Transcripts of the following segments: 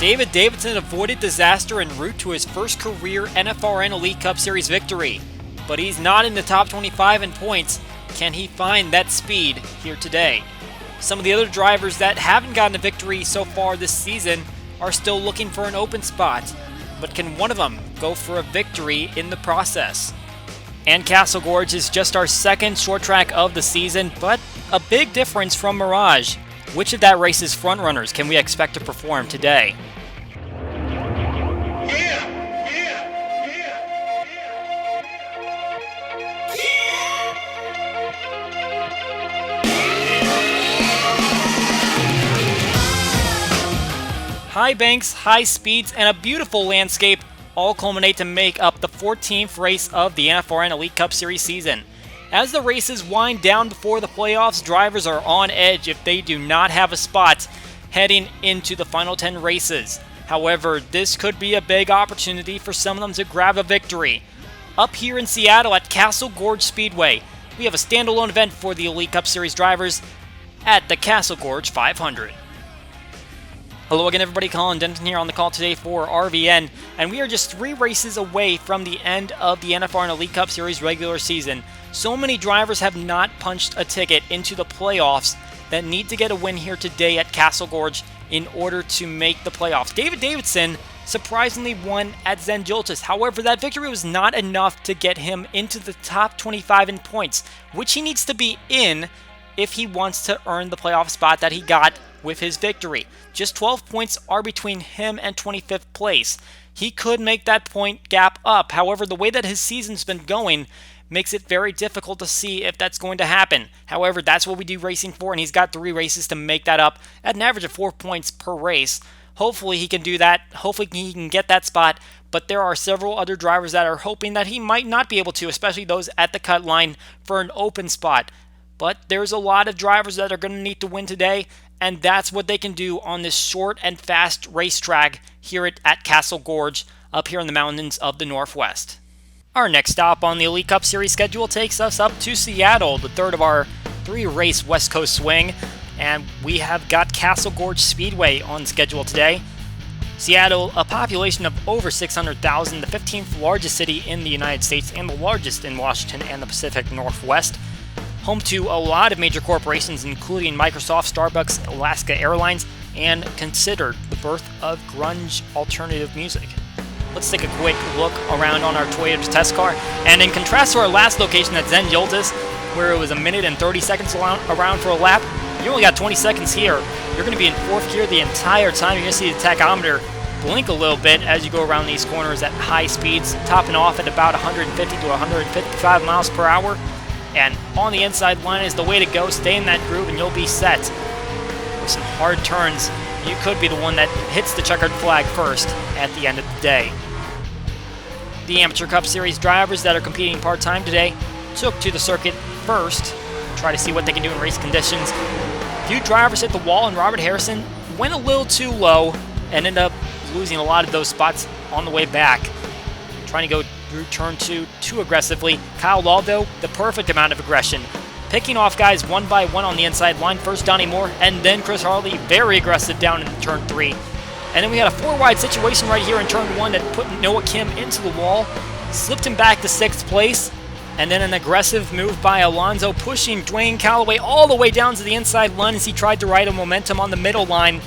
David Davidson avoided disaster en route to his first career NFRN Elite Cup Series victory, but he's not in the top 25 in points. Can he find that speed here today? Some of the other drivers that haven't gotten a victory so far this season are still looking for an open spot, but can one of them go for a victory in the process? And Castle Gorge is just our second short track of the season, but a big difference from Mirage. Which of that race's frontrunners can we expect to perform today? High banks, high speeds, and a beautiful landscape all culminate to make up the 14th race of the NFRN Elite Cup Series season. As the races wind down before the playoffs, drivers are on edge if they do not have a spot heading into the final 10 races. However, this could be a big opportunity for some of them to grab a victory. Up here in Seattle at Castle Gorge Speedway, we have a standalone event for the Elite Cup Series drivers at the Castle Gorge 500. Hello again everybody, Colin Denton here on the call today for RVN, and we are just 3 races away from the end of the NFRN Elite Cup Series regular season. So many drivers have not punched a ticket into the playoffs that need to get a win here today at Castle Gorge in order to make the playoffs. David Davidson surprisingly won at Zenjoltis. However, that victory was not enough to get him into the top 25 in points, which he needs to be in if he wants to earn the playoff spot that he got with his victory. Just 12 points are between him and 25th place. He could make that point gap up. However, the way that his season's been going makes it very difficult to see if that's going to happen. However, that's what we do racing for, and he's got 3 races to make that up at an average of 4 points per race. Hopefully he can do that. Hopefully he can get that spot, but there are several other drivers that are hoping that he might not be able to, especially those at the cut line for an open spot. But there's a lot of drivers that are going to need to win today, and that's what they can do on this short and fast racetrack here at Castle Gorge up here in the mountains of the Northwest. Our next stop on the Elite Cup Series schedule takes us up to Seattle, the third of our 3-race West Coast swing, and we have got Castle Gorge Speedway on schedule today. Seattle, a population of over 600,000, the 15th largest city in the United States and the largest in Washington and the Pacific Northwest. Home to a lot of major corporations including Microsoft, Starbucks, Alaska Airlines, and considered the birth of grunge alternative music. Let's take a quick look around on our Toyota test car, and in contrast to our last location at Zenjoltis, where it was 1 minute and 30 seconds around for a lap, you only got 20 seconds here. You're going to be in 4th gear the entire time. You're going to see the tachometer blink a little bit as you go around these corners at high speeds, topping off at about 150 to 155 miles per hour. And on the inside line is the way to go. Stay in that groove and you'll be set. With some hard turns, you could be the one that hits the checkered flag first at the end of the day. The Amateur Cup Series drivers that are competing part-time today took to the circuit first, try to see what they can do in race conditions. A few drivers hit the wall, and Robert Harrison went a little too low and ended up losing a lot of those spots on the way back. Trying to go through turn 2 too aggressively. Kyle Law, though, the perfect amount of aggression. Picking off guys one by one on the inside line. First Donnie Moore, and then Chris Harley, very aggressive down in turn 3. And then we had a 4-wide situation right here in turn 1 that put Noah Kim into the wall, slipped him back to 6th place, and then an aggressive move by Alonso, pushing Dwayne Calloway all the way down to the inside line as he tried to ride a momentum on the middle line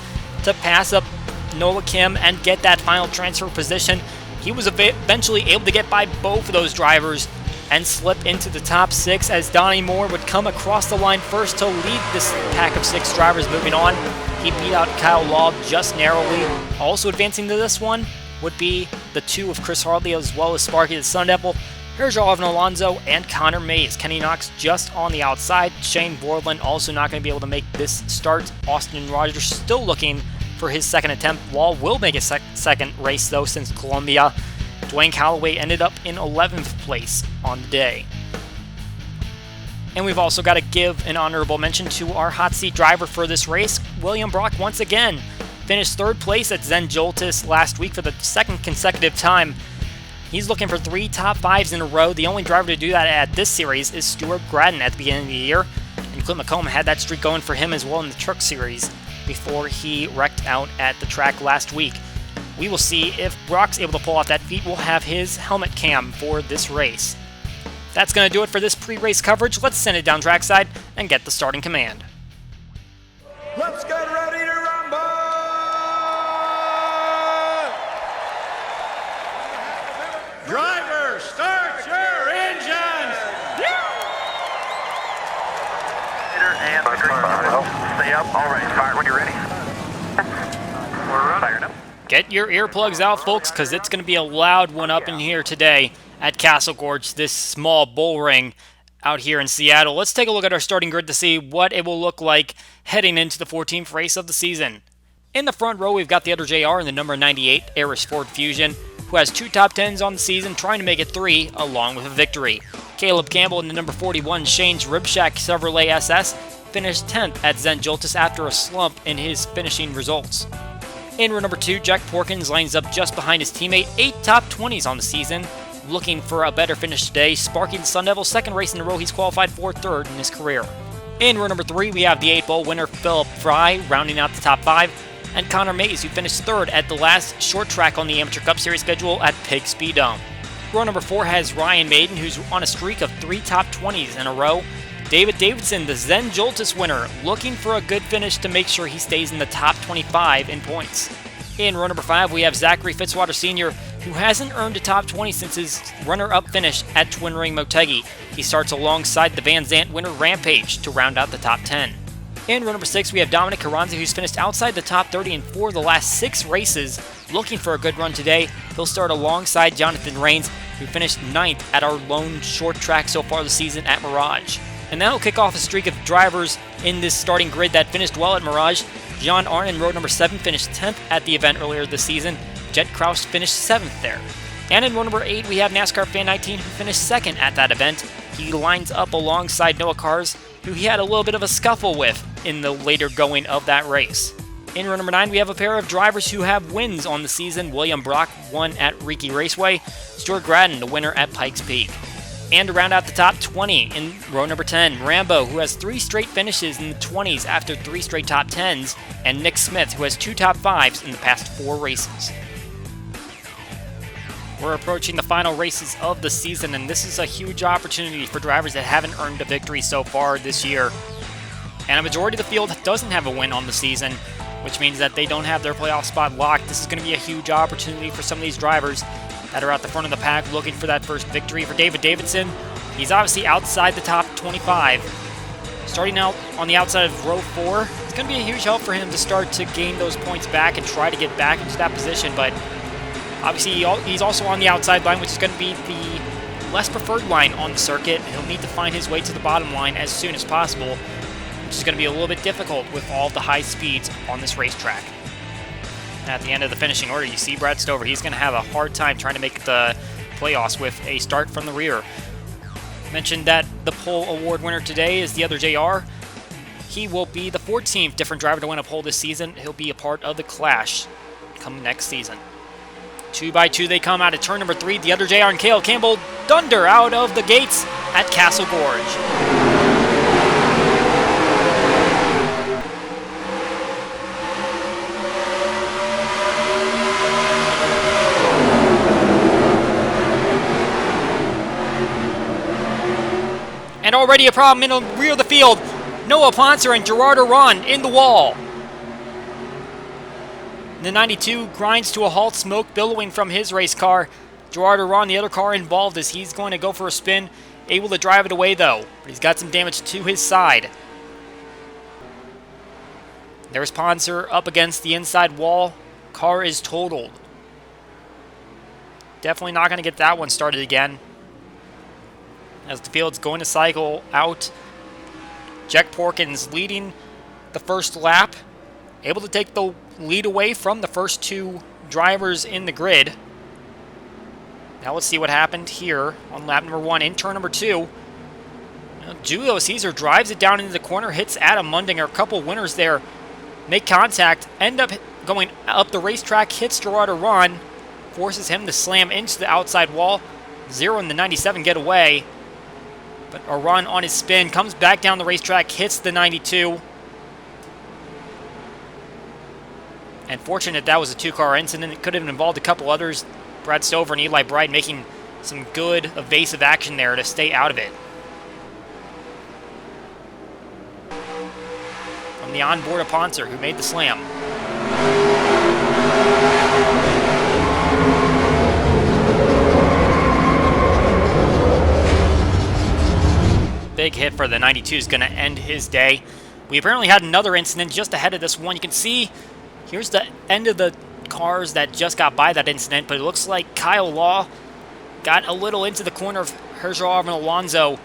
to pass up Noah Kim and get that final transfer position. He was eventually able to get by both of those drivers and slip into the top 6 as Donnie Moore would come across the line first to lead this pack of 6 drivers moving on. He beat out Kyle Law just narrowly. Also advancing to this one would be the 2 of Chris Harley as well as Sparky the Sun Devil. Here's Alvin Alonso and Connor Mays. Kenny Knox just on the outside. Shane Borland also not going to be able to make this start. Austin Rogers still looking for his second attempt. Wall will make a second race though since Columbia. Dwayne Calloway ended up in 11th place on the day. And we've also got to give an honorable mention to our hot seat driver for this race, William Brock, once again. Finished 3rd place at Zenjoltis last week for the 2nd consecutive time. He's looking for 3 top 5s in a row. The only driver to do that at this series is Stuart Gradden at the beginning of the year. And Clint McComb had that streak going for him as well in the Truck Series before he wrecked out at the track last week. We will see if Brock's able to pull off that feat. We'll have his helmet cam for this race. That's going to do it for this pre-race coverage. Let's send it down trackside and get the starting command. Let's get ready to rumble! Drivers, start your engines! And stay up. All right, fire when you're ready. We're fired up. Get your earplugs out, folks, because it's going to be a loud one up in here today at Castle Gorge, this small bull ring out here in Seattle. Let's take a look at our starting grid to see what it will look like heading into the 14th race of the season. In the front row, we've got the other JR in the number 98 Aris Ford Fusion, who has 2 top 10s on the season, trying to make it 3 along with a victory. Caleb Campbell in the number 41 Shane's Ribshack Chevrolet SS finished 10th at Zen Joltis after a slump in his finishing results. In row number 2, Jack Porkins lines up just behind his teammate, 8 top 20s on the season, looking for a better finish today. Sparky the Sun Devil's second race in a row, he's qualified for 3rd in his career. In row number 3, we have the 8-bowl winner Philip Fry rounding out the top 5, and Connor Mays, who finished 3rd at the last short track on the Amateur Cup Series schedule at Pig Speed Dome. Row number 4 has Ryan Maiden, who's on a streak of 3 top 20s in a row. David Davidson, the Zen Joltis winner, looking for a good finish to make sure he stays in the top 25 in points. In row number 5, we have Zachary Fitzwater Sr., who hasn't earned a top 20 since his runner-up finish at Twin Ring Motegi. He starts alongside the Van Zandt winner Rampage to round out the top 10. In row number 6, we have Dominic Carranza, who's finished outside the top 30 in 4 of the last 6 races, looking for a good run today. He'll start alongside Jonathan Rains, who finished 9th at our lone short track so far this season at Mirage. And that'll kick off a streak of drivers in this starting grid that finished well at Mirage. John Arnn in row number 7 finished 10th at the event earlier this season. Jet Kraus finished 7th there. And in row number 8, we have NASCAR Fan 19, who finished 2nd at that event. He lines up alongside Noah Cars, who he had a little bit of a scuffle with in the later going of that race. In row number 9, we have a pair of drivers who have wins on the season. William Brock won at Riki Raceway. Stuart Gradden, the winner at Pikes Peak. And to round out the top 20 in row number 10, Rambo, who has 3 straight finishes in the 20s after 3 straight top 10s, and Nick Smith, who has 2 top 5s in the past 4 races. We're approaching the final races of the season, and this is a huge opportunity for drivers that haven't earned a victory so far this year. And a majority of the field doesn't have a win on the season, which means that they don't have their playoff spot locked. This is going to be a huge opportunity for some of these drivers that are at the front of the pack looking for that first victory. For David Davidson, he's obviously outside the top 25. Starting out on the outside of row 4, it's going to be a huge help for him to start to gain those points back and try to get back into that position, but obviously he's also on the outside line, which is going to be the less preferred line on the circuit. He'll need to find his way to the bottom line as soon as possible, which is going to be a little bit difficult with all the high speeds on this racetrack. At the end of the finishing order, you see Brad Stover. He's going to have a hard time trying to make the playoffs with a start from the rear. Mentioned that the pole award winner today is the other JR. He will be the 14th different driver to win a pole this season. He'll be a part of the Clash come next season. 2 by 2 they come out of turn number 3. The other JR and Caleb Campbell thunder out of the gates at Castle Gorge. And already a problem in the rear of the field. Noah Ponser and Gerard Aron in the wall. The 92 grinds to a halt, smoke billowing from his race car. Gerard Aron, the other car involved, as he's going to go for a spin. Able to drive it away though, but he's got some damage to his side. There's Ponser up against the inside wall. Car is totaled. Definitely not going to get that one started again, as the field's going to cycle out. Jack Porkins leading the first lap, able to take the lead away from the first 2 drivers in the grid. Now let's see what happened here on lap number 1 in turn number 2. Julio Caesar drives it down into the corner, hits Adam Mundinger. A couple winners there make contact, end up going up the racetrack, hits Gerard Aron, forces him to slam into the outside wall. 0 in the 97 get away. But Aron on his spin comes back down the racetrack, hits the 92. And fortunate that was a two-car incident. It could have involved a couple others. Brad Stover and Eli Bright making some good evasive action there to stay out of it. From the onboard of Ponser, who made the slam. Big hit for the 92 is going to end his day. We apparently had another incident just ahead of this one. You can see here's the end of the cars that just got by that incident, but it looks like Kyle Law got a little into the corner of Hershaw and Alonso.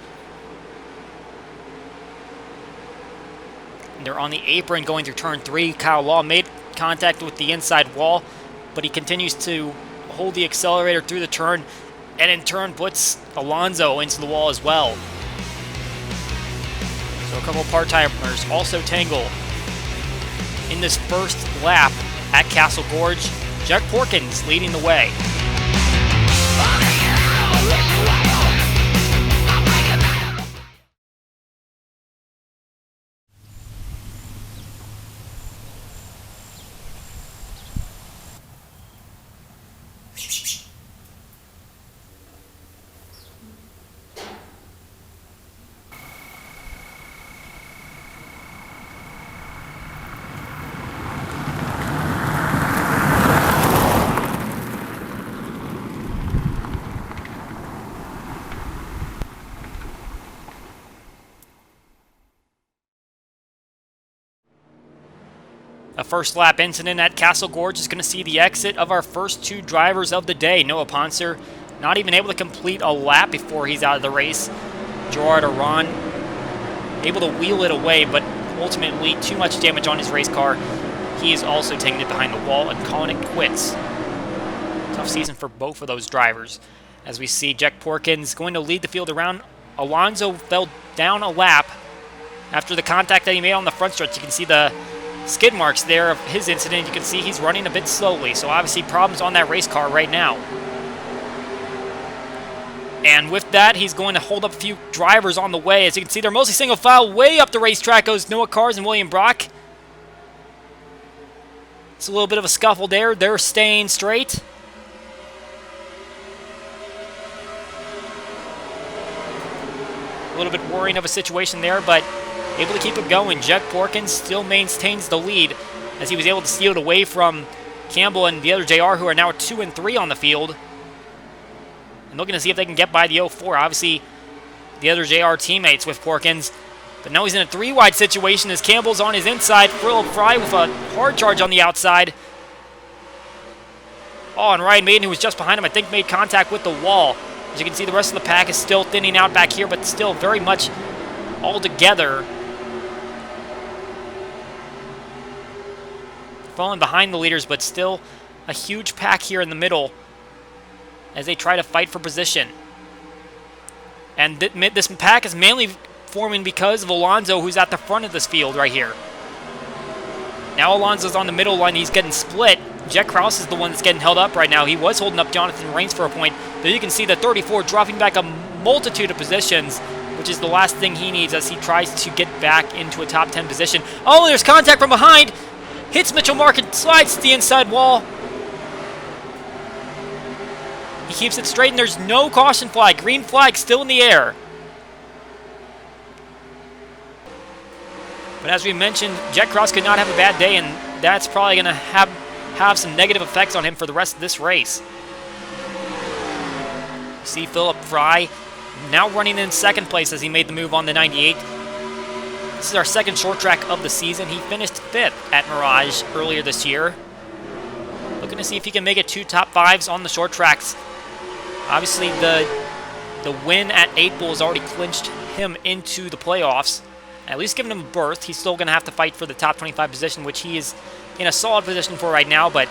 And they're on the apron going through turn 3. Kyle Law made contact with the inside wall, but he continues to hold the accelerator through the turn, and in turn puts Alonso into the wall as well. So a couple of part-timers also tangle in this first lap at Castle Gorge. Jack Porkins leading the way. A first lap incident at Castle Gorge is going to see the exit of our first two drivers of the day. Noah Ponser not even able to complete a lap before he's out of the race. Gerard Aron able to wheel it away, but ultimately too much damage on his race car. He is also taking it behind the wall and calling it quits. Tough season for both of those drivers. As we see Jack Porkins going to lead the field around. Alonso fell down a lap after the contact that he made on the front stretch. You can see the skid marks there of his incident. You can see he's running a bit slowly, so obviously problems on that race car right now. And with that, he's going to hold up a few drivers on the way. As you can see, they're mostly single file. Way up the racetrack goes Noah Cars and William Brock. It's a little bit of a scuffle there. They're staying straight. A little bit worrying of a situation there, but able to keep it going. Jack Porkins still maintains the lead as he was able to steal it away from Campbell and the other JR, who are now 2 and 3 on the field. And looking to see if they can get by the 04. Obviously, the other JR teammates with Porkins. But now he's in a 3-wide situation as Campbell's on his inside. Philip Fry with a hard charge on the outside. Oh, and Ryan Maiden, who was just behind him, I think made contact with the wall. As you can see, the rest of the pack is still thinning out back here, but still very much all together. Falling behind the leaders, but still a huge pack here in the middle as they try to fight for position. And this pack is mainly forming because of Alonso, who's at the front of this field right here. Now Alonso's on the middle line. He's getting split. Jet Krause is the one that's getting held up right now. He was holding up Jonathan Rains for a point. But you can see the 34 dropping back a multitude of positions, which is the last thing he needs as he tries to get back into a top 10 position. Oh, there's contact from behind. Hits Mitchell Market, slides to the inside wall. He keeps it straight, and there's no caution flag. Green flag still in the air. But as we mentioned, Jet Cross could not have a bad day, and that's probably going to have some negative effects on him for the rest of this race. See Philip Fry now running in second place as he made the move on the 98. This is our second short track of the season. He finished 5th at Mirage earlier this year. Looking to see if he can make it 2 top 5s on the short tracks. Obviously, the win at 8 Bull has already clinched him into the playoffs. At least giving him a berth. He's still going to have to fight for the top 25 position, which he is in a solid position for right now. But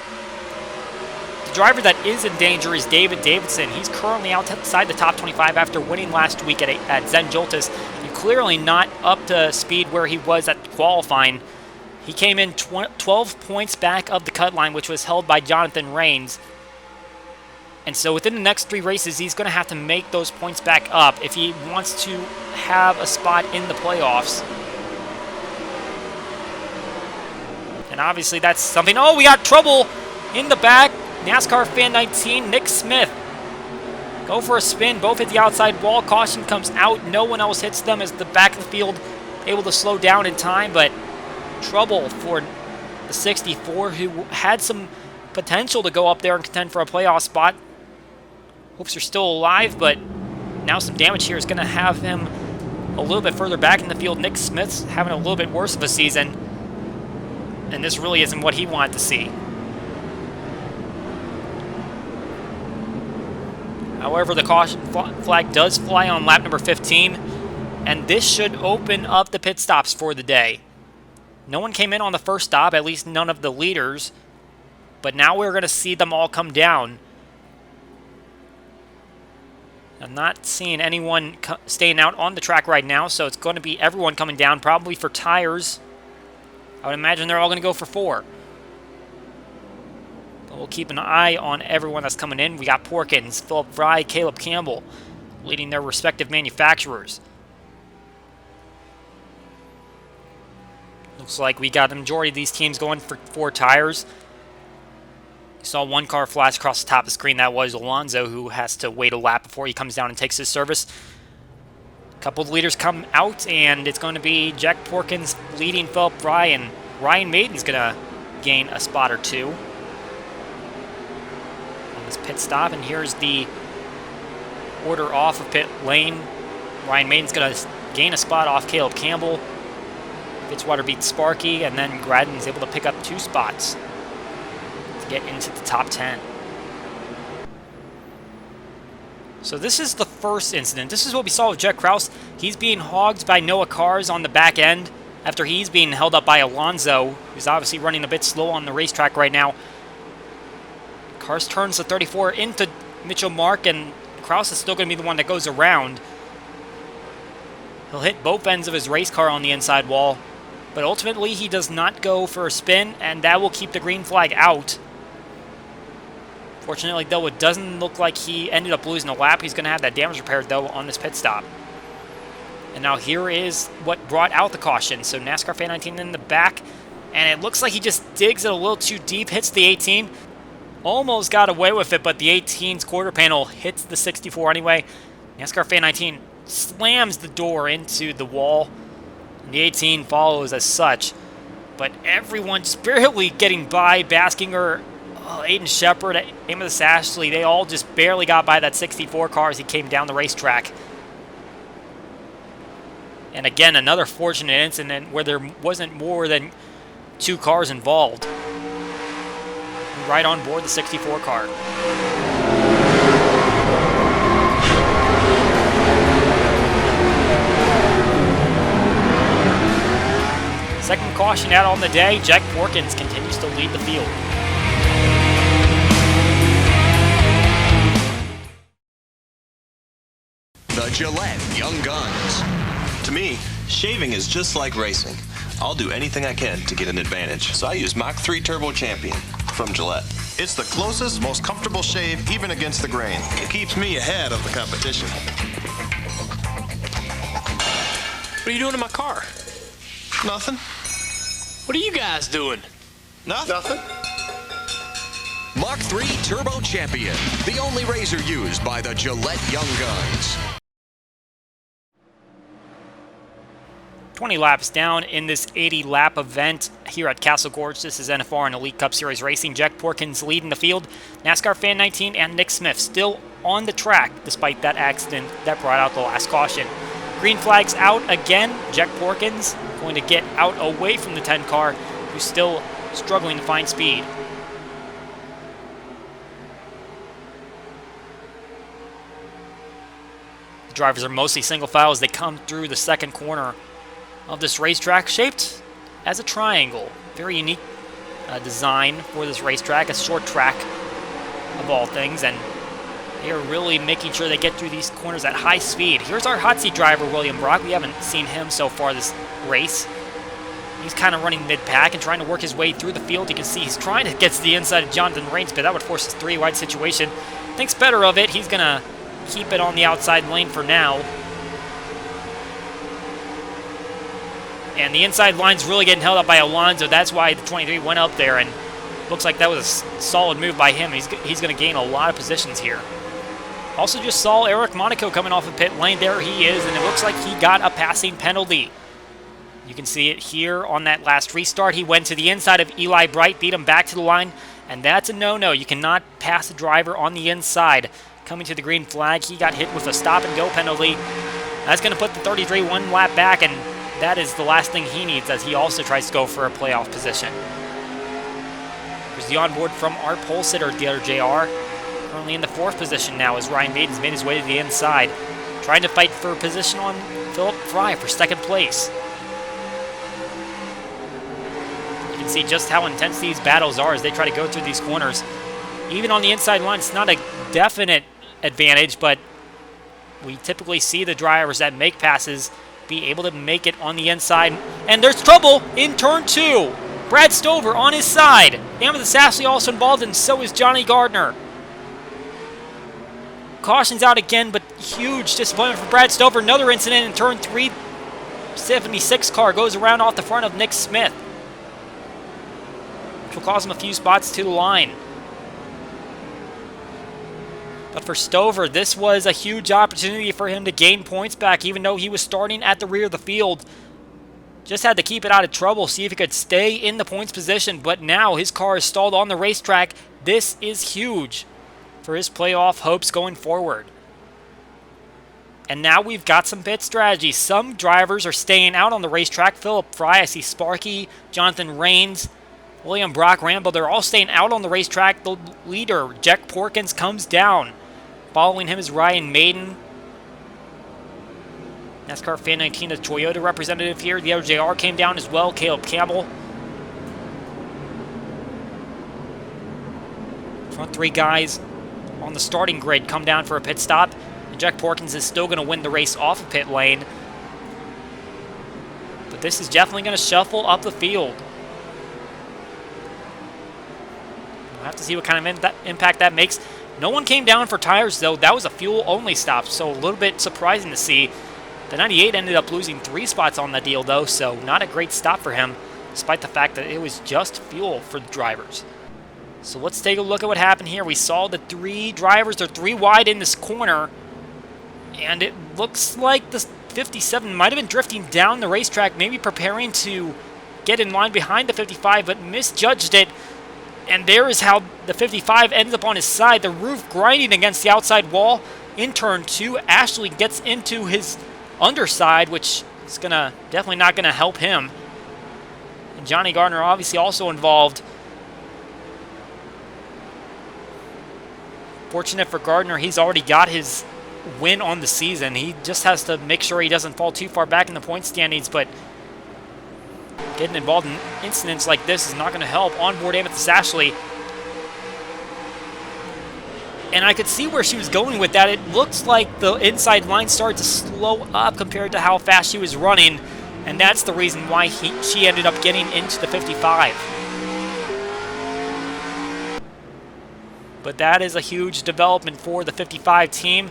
the driver that is in danger is David Davidson. He's currently outside the top 25 after winning last week at Zen Joltis. Clearly not up to speed where he was at qualifying. He came in 12 points back of the cut line, which was held by Jonathan Rains. And so within the next 3 races, he's going to have to make those points back up if he wants to have a spot in the playoffs. And obviously that's something. Oh, we got trouble in the back. NASCAR Fan 19, Nick Smith. Go for a spin. Both hit the outside wall. Caution comes out. No one else hits them as the back of the field able to slow down in time, but trouble for the 64, who had some potential to go up there and contend for a playoff spot. Hopes are still alive, but now some damage here is going to have him a little bit further back in the field. Nick Smith's having a little bit worse of a season, and this really isn't what he wanted to see. However, the caution flag does fly on lap number 15, and this should open up the pit stops for the day. No one came in on the first stop, at least none of the leaders, but now we're going to see them all come down. I'm not seeing anyone staying out on the track right now, so it's going to be everyone coming down, probably for tires. I would imagine they're all going to go for 4. But we'll keep an eye on everyone that's coming in. We got Porkins, Philip Fry, Caleb Campbell, leading their respective manufacturers. Looks like we got the majority of these teams going for 4 tires. Saw one car flash across the top of the screen. That was Alonso, who has to wait a lap before he comes down and takes his service. A couple of leaders come out, and it's going to be Jack Porkins leading Philip Fry, and Ryan Maiden's going to gain a spot or 2 on this pit stop. And here's the order off of pit lane. Ryan Maiden's going to gain a spot off Caleb Campbell. Fitzwater beats Sparky, and then Graddon's able to pick up 2 spots to get into the top 10. So this is the first incident. This is what we saw with Jet Kraus. He's being hogged by Noah Cars on the back end after he's being held up by Alonso, who's obviously running a bit slow on the racetrack right now. Cars turns the 34 into Mitchell Mark, and Kraus is still going to be the one that goes around. He'll hit both ends of his race car on the inside wall, but ultimately he does not go for a spin, and that will keep the green flag out. Fortunately, though, it doesn't look like he ended up losing a lap. He's going to have that damage repaired, though, on this pit stop. And now here is what brought out the caution. So NASCAR Fan 19 in the back, and it looks like he just digs it a little too deep, hits the 18. Almost got away with it, but the 18's quarter panel hits the 64 anyway. NASCAR Fan 19 slams the door into the wall, and the 18 follows as such. But everyone just barely getting by. Baskinger, Aiden Shepard, Amos Ashley, they all just barely got by that 64 car as he came down the racetrack. And again, another fortunate incident where there wasn't more than 2 cars involved. Right on board the 64 car. Second caution out on the day, Jack Porkins continues to lead the field. The Gillette Young Guns. To me, shaving is just like racing. I'll do anything I can to get an advantage, so I use Mach 3 Turbo Champion from Gillette. It's the closest, most comfortable shave, even against the grain. It keeps me ahead of the competition. What are you doing in my car? Nothing. What are you guys doing? Nothing. Mach 3 Turbo Champion, the only razor used by the Gillette Young Guns. 20 laps down in this 80-lap event here at Castle Gorge. This is NFRN Elite Cup Series Racing. Jack Porkins leading the field. NASCAR Fan 19 and Nick Smith still on the track despite that accident that brought out the last caution. Green flag's out again. Jack Porkins going to get out away from the 10 car, who's still struggling to find speed. The drivers are mostly single file as they come through the second corner of this racetrack, shaped as a triangle. Very unique design for this racetrack, a short track of all things, and they are really making sure they get through these corners at high speed. Here's our hot seat driver, William Brock. We haven't seen him so far this race. He's kind of running mid-pack and trying to work his way through the field. You can see he's trying to get to the inside of Jonathan Rains, but that would force his 3-wide situation. Thinks better of it. He's going to keep it on the outside lane for now. And the inside line's really getting held up by Alonso. That's why the 23 went up there, and looks like that was a solid move by him. He's going to gain a lot of positions here. Also just saw Eric Monaco coming off of pit lane. There he is, and it looks like he got a passing penalty. You can see it here on that last restart. He went to the inside of Eli Bright, beat him back to the line, and that's a no-no. You cannot pass a driver on the inside. Coming to the green flag, he got hit with a stop-and-go penalty. That's going to put the 33 one lap back, and that is the last thing he needs as he also tries to go for a playoff position. There's the onboard from our pole sitter, the other JR. Currently in the 4th position now as Ryan Maiden's made his way to the inside, trying to fight for a position on Philip Fry for 2nd place. You can see just how intense these battles are as they try to go through these corners. Even on the inside line, it's not a definite advantage, but we typically see the drivers that make passes be able to make it on the inside. And there's trouble in turn 2. Brad Stover on his side. Amethyst Ashley also involved, and so is Johnny Gardner. Caution's out again, but huge disappointment for Brad Stover. Another incident in turn 3. 76 car goes around off the front of Nick Smith, which will cause him a few spots to the line. But for Stover, this was a huge opportunity for him to gain points back, even though he was starting at the rear of the field. Just had to keep it out of trouble, see if he could stay in the points position, but now his car is stalled on the racetrack. This is huge for his playoff hopes going forward. And now we've got some pit strategy. Some drivers are staying out on the racetrack. Philip Fry, I see Sparky, Jonathan Rains, William Brock Rambo, they're all staying out on the racetrack. The leader, Jack Porkins, comes down. Following him is Ryan Maiden. NASCAR Fan 19, the Toyota representative here. The other JR came down as well, Caleb Campbell. Front 3 guys on the starting grid come down for a pit stop. And Jack Porkins is still going to win the race off of pit lane. But this is definitely going to shuffle up the field. We'll have to see what kind of impact that makes. No one came down for tires, though. That was a fuel-only stop, so a little bit surprising to see. The 98 ended up losing 3 spots on the deal, though, so not a great stop for him, despite the fact that it was just fuel for the drivers. So let's take a look at what happened here. We saw the 3 drivers, they're 3 wide in this corner, and it looks like the 57 might have been drifting down the racetrack, maybe preparing to get in line behind the 55, but misjudged it. And there is how the 55 ends up on his side. The roof grinding against the outside wall. In turn 2, Ashley gets into his underside, which is definitely not going to help him. And Johnny Gardner obviously also involved. Fortunate for Gardner, he's already got his win on the season. He just has to make sure he doesn't fall too far back in the point standings, but getting involved in incidents like this is not going to help. Onboard Amethyst Ashley. And I could see where she was going with that. It looks like the inside line started to slow up compared to how fast she was running. And that's the reason why she ended up getting into the 55. But that is a huge development for the 55 team.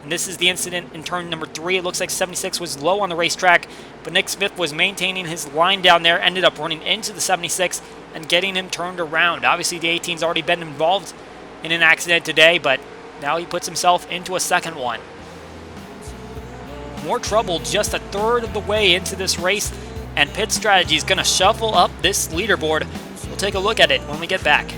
And this is the incident in turn number 3. It looks like 76 was low on the racetrack, but Nick Smith was maintaining his line down there, ended up running into the 76 and getting him turned around. Obviously, the 18's already been involved in an accident today, but now he puts himself into a second one. More trouble just a third of the way into this race, and pit strategy is going to shuffle up this leaderboard. We'll take a look at it when we get back.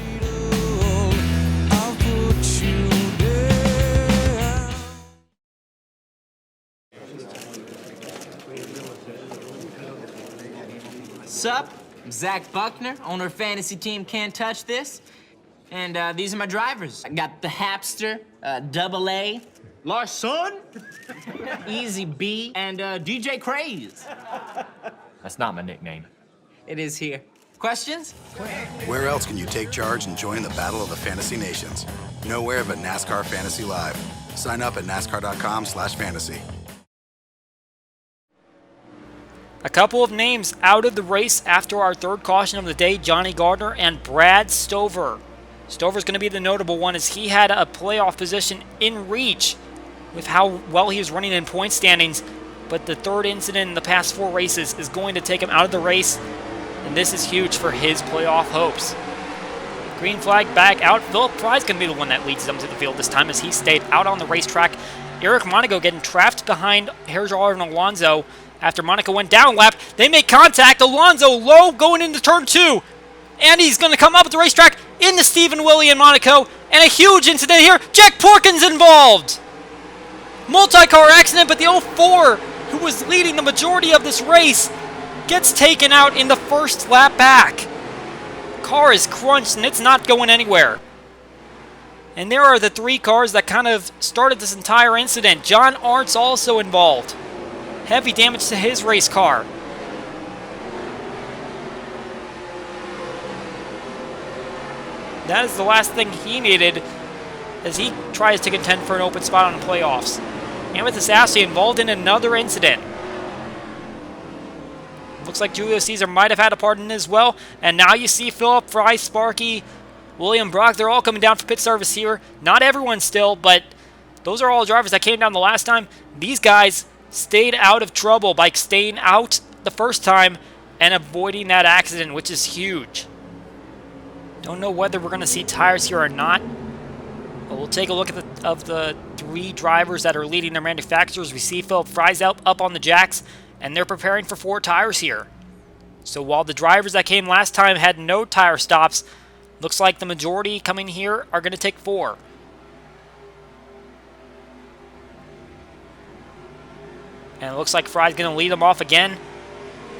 Sup? I'm Zach Buckner, owner of Fantasy Team Can't Touch This. And these are my drivers. I got the Hapster, Double A, Larson, Easy B, and DJ Craze. That's not my nickname. It is here. Questions? Where else can you take charge and join the battle of the Fantasy Nations? Nowhere but NASCAR Fantasy Live. Sign up at NASCAR.com/fantasy. A couple of names out of the race after our third caution of the day, Johnny Gardner and Brad Stover. Stover's going to be the notable one as he had a playoff position in reach with how well he was running in point standings. but the third incident in the past 4 races is going to take him out of the race, and this is huge for his playoff hopes. Green flag back out. Philip Fry's going to be the one that leads them to the field this time as he stayed out on the racetrack. Eric Monaco getting trapped behind Herjar and Alonso after Monaco went down lap. They make contact. Alonso low going into turn 2. And he's going to come up at the racetrack into Stephen Willie and Monaco. And a huge incident here. Jack Porkins involved. Multi-car accident, but the 04, who was leading the majority of this race, gets taken out in the first lap back. Car is crunched and it's not going anywhere. And there are the 3 cars that kind of started this entire incident. John Arndt's also involved. Heavy damage to his race car. That is the last thing he needed as he tries to contend for an open spot on the playoffs. Amethyst Ashley involved in another incident. Looks like Julio Caesar might have had a part in it as well. And now you see Philip Fry, Sparky, William Brock, they're all coming down for pit service here. Not everyone still, but those are all drivers that came down the last time. These guys stayed out of trouble by staying out the first time and avoiding that accident, which is huge. Don't know whether we're going to see tires here or not. But we'll take a look at the 3 drivers that are leading their manufacturers. We see Philip Fry's up on the jacks, and they're preparing for 4 tires here. So while the drivers that came last time had no tire stops, looks like the majority coming here are going to take 4. And it looks like Fry's going to lead them off again.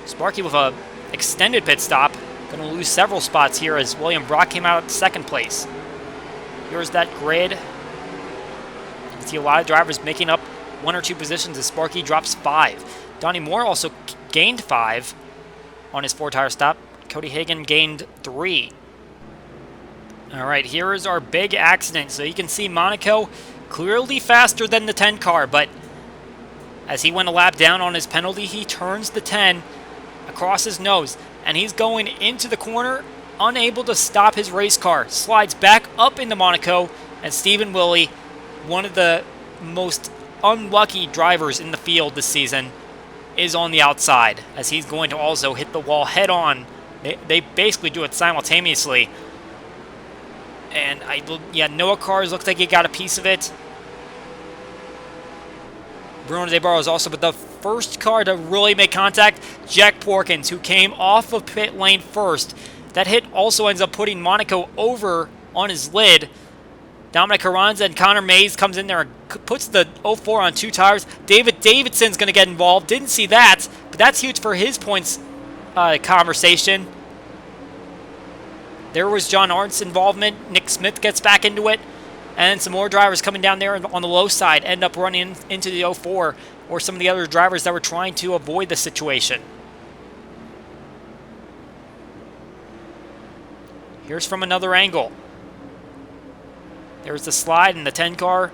Sparky with a extended pit stop. Going to lose several spots here as William Brock came out at 2nd place. Here's that grid. You can see a lot of drivers making up 1 or 2 positions as Sparky drops 5. Donnie Moore also gained 5 on his 4-tire stop. Cody Hagan gained 3. All right, here is our big accident. So you can see Monaco clearly faster than the 10 car, but as he went a lap down on his penalty, he turns the 10 across his nose, and he's going into the corner, unable to stop his race car. Slides back up into Monaco, and Stephen Willie, one of the most unlucky drivers in the field this season, is on the outside, as he's going to also hit the wall head on. They basically do it simultaneously. And Noah Cars looks like he got a piece of it. Bruno De Barros also, but the first car to really make contact, Jack Porkins, who came off of pit lane first. That hit also ends up putting Monaco over on his lid. Dominic Carranza and Connor Mays comes in there and puts the 04 on 2 tires. David Davidson's going to get involved. Didn't see that, but that's huge for his points conversation. There was John Arndt's involvement. Nick Smith gets back into it. And some more drivers coming down there on the low side end up running into the 04 or some of the other drivers that were trying to avoid the situation. Here's from another angle. There's the slide in the 10 car.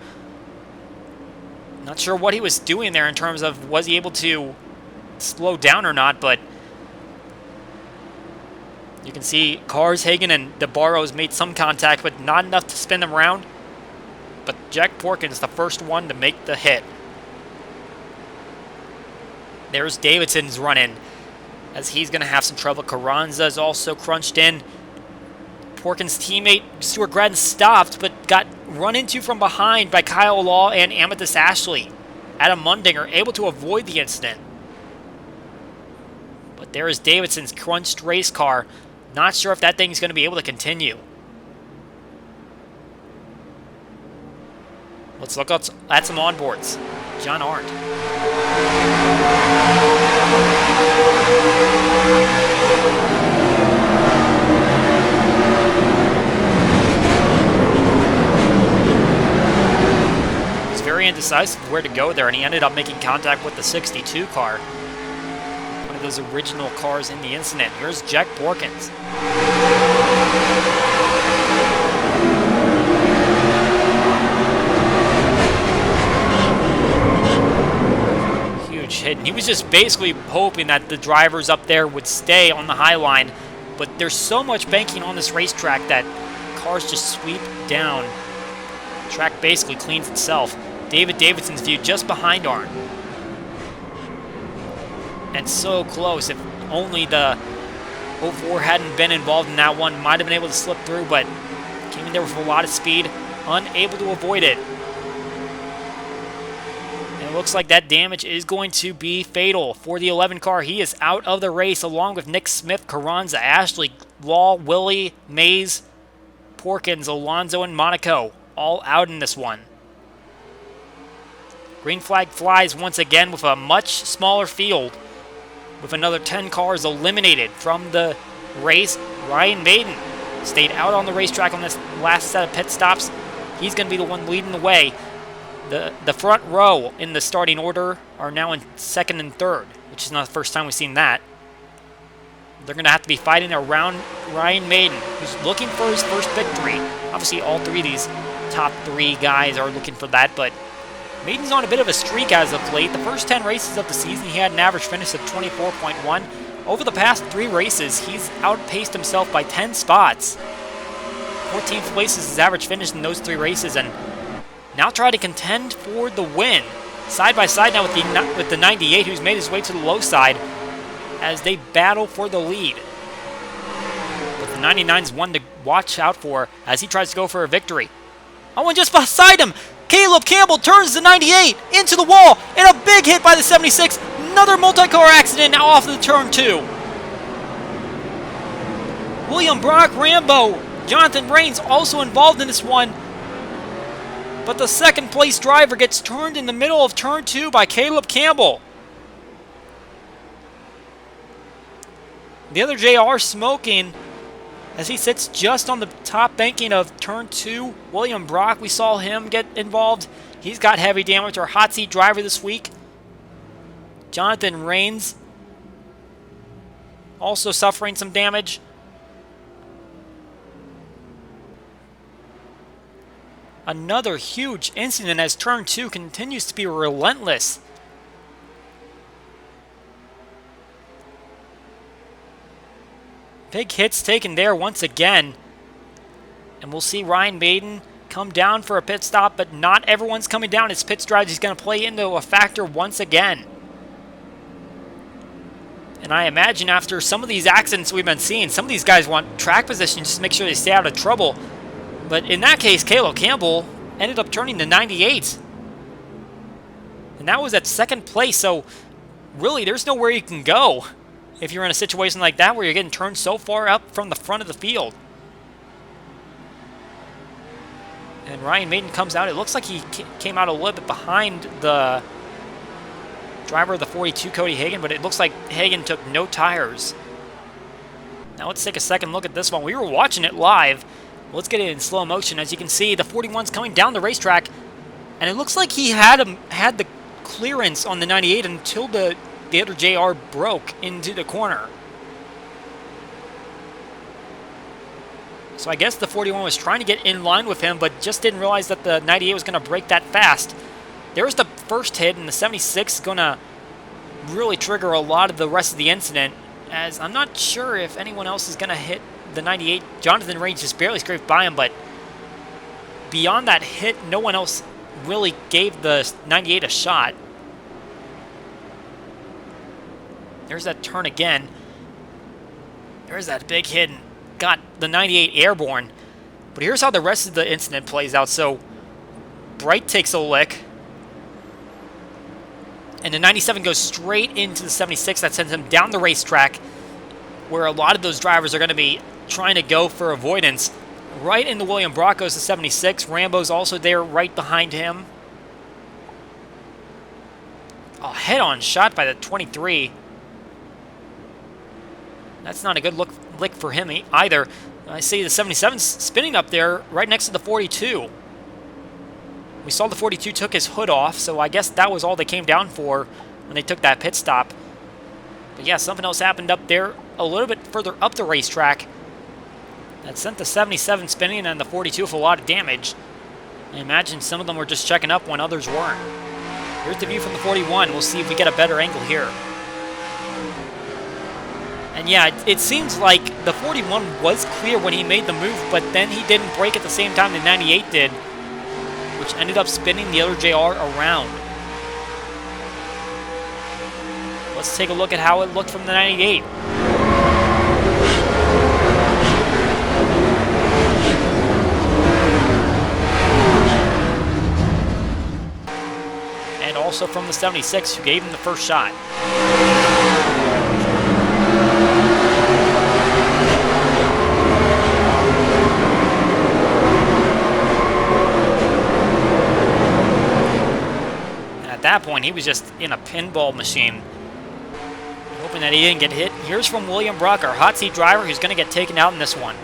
Not sure what he was doing there in terms of was he able to slow down or not, but you can see Cars, Hagan, and De Barros made some contact, but not enough to spin them around. But Jack Porkins, the first one to make the hit. There's Davidson's run-in, as he's going to have some trouble. Carranza is also crunched in. Porkins' teammate, Stuart Gradden, stopped, but got run into from behind by Kyle Law and Amethyst Ashley. Adam Mundinger able to avoid the incident. But there is Davidson's crunched race car. Not sure if that thing's going to be able to continue. Let's look at some onboards. John Arndt. He's very indecisive where to go there, and he ended up making contact with the 62 car. One of those original cars in the incident. Here's Jack Porkins. Hit. And he was just basically hoping that the drivers up there would stay on the high line, but there's so much banking on this racetrack that cars just sweep down. The track basically cleans itself. David Davidson's view just behind Arndt. and so close. If only the 04 hadn't been involved in that one, might have been able to slip through, but came in there with a lot of speed, unable to avoid it. And it looks like that damage is going to be fatal for the 11 car. He is out of the race along with Nick Smith, Carranza, Ashley, Law, Willie, Mays, Porkins, Alonso, and Monaco, all out in this one. Green flag flies once again with a much smaller field, with another 10 cars eliminated from the race. Ryan Maiden stayed out on the racetrack on this last set of pit stops. He's going to be the one leading the way. The front row in the starting order are now in second and third, which is not the first time we've seen that. They're going to have to be fighting around Ryan Maiden, who's looking for his first victory. Obviously, all three of these top three guys are looking for that, but Maiden's on a bit of a streak as of late. The first 10 races of the season, he had an average finish of 24.1. Over the past 3 races, he's outpaced himself by 10 spots. 14th place is his average finish in those 3 races, and now try to contend for the win. Side by side now with the 98, who's made his way to the low side as they battle for the lead. But the 99's one to watch out for as he tries to go for a victory. Oh, and just beside him, Caleb Campbell turns the 98 into the wall, and a big hit by the 76. Another multi-car accident now off of the turn 2. William Brock Rambo, Jonathan Rains also involved in this one. But the second place driver gets turned in the middle of turn 2 by Caleb Campbell. The other JR smoking as he sits just on the top banking of turn 2. William Brock, we saw him get involved. He's got heavy damage, our hot seat driver this week. Jonathan Rains also suffering some damage. Another huge incident as turn 2 continues to be relentless. Big hits taken there once again. And we'll see Ryan Maiden come down for a pit stop, but not everyone's coming down. His pit strategy is going to play into a factor once again. And I imagine after some of these accidents we've been seeing, some of these guys want track position just to make sure they stay out of trouble. But in that case, Caleb Campbell ended up turning the 98. And that was at second place, so really there's nowhere you can go if you're in a situation like that where you're getting turned so far up from the front of the field. And Ryan Maiden comes out. It looks like he came out a little bit behind the driver of the 42, Cody Hagan, but it looks like Hagan took no tires. Now let's take a second look at this one. We were watching it live. Let's get it in slow motion. As you can see, the 41's coming down the racetrack, and it looks like he had the clearance on the 98 until the other JR broke into the corner. So I guess the 41 was trying to get in line with him, but just didn't realize that the 98 was going to break that fast. There's the first hit, and the 76 is going to really trigger a lot of the rest of the incident, as I'm not sure if anyone else is going to hit the 98. Jonathan Rains just barely scraped by him, but beyond that hit, no one else really gave the 98 a shot. There's that turn again. There's that big hit and got the 98 airborne. But here's how the rest of the incident plays out. So Bright takes a lick, and the 97 goes straight into the 76. That sends him down the racetrack, where a lot of those drivers are going to be trying to go for avoidance. Right into William Brock goes the 76. Rambo's also there right behind him. A head-on shot by the 23. That's not a good lick for him either. I see the 77 spinning up there right next to the 42. We saw the 42 took his hood off, so I guess that was all they came down for when they took that pit stop. But yeah, something else happened up there a little bit further up the racetrack that sent the 77 spinning and the 42 with a lot of damage. I imagine some of them were just checking up when others weren't. Here's the view from the 41. We'll see if we get a better angle here. And yeah, it seems like the 41 was clear when he made the move, but then he didn't brake at the same time the 98 did, which ended up spinning the other JR around. Let's take a look at how it looked from the 98. And also from the 76, who gave him the first shot. At that point, he was just in a pinball machine, hoping that he didn't get hit. Here's from William Brock, our hot seat driver, who's going to get taken out in this one.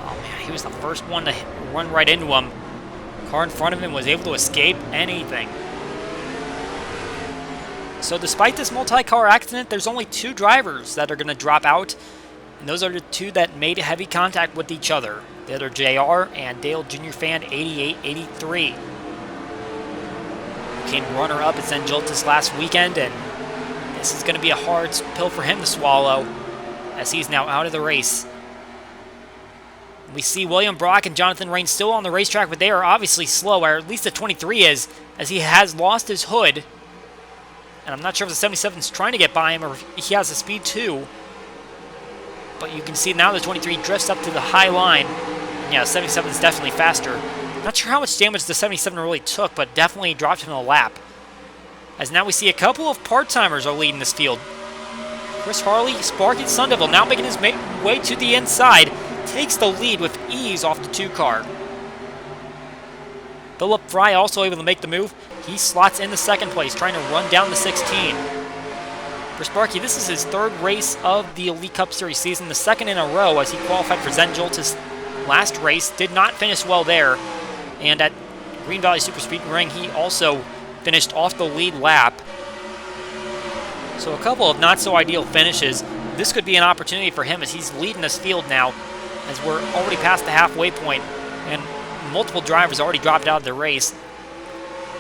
Oh man, he was the first one to run right into him. Car in front of him was able to escape anything. So despite this multi-car accident, there's only 2 drivers that are going to drop out, and those are the 2 that made heavy contact with each other. The other JR and Dale Jr. Fan 88-83. Became runner-up at St. Joltis last weekend, and this is going to be a hard pill for him to swallow as he's now out of the race. We see William Brock and Jonathan Rain still on the racetrack, but they are obviously slow, or at least the 23 is, as he has lost his hood. And I'm not sure if the 77 is trying to get by him or if he has the speed too. But you can see now the 23 drifts up to the high line. And yeah, the 77 is definitely faster. Not sure how much damage the 77 really took, but definitely dropped him a lap. As now we see a couple of part-timers are leading this field. Chris Harley, Sparky Sundevil now making his way to the inside. Takes the lead with ease off the 2-car. Philip Fry also able to make the move. He slots in the 2nd place, trying to run down the 16. For Sparky, this is his 3rd race of the Elite Cup Series season, the 2nd in a row as he qualified for St. Joltis last race. Did not finish well there. And at Green Valley Super Speed Ring, he also finished off the lead lap. So a couple of not-so-ideal finishes. This could be an opportunity for him as he's leading this field now, as we're already past the halfway point, and multiple drivers already dropped out of the race.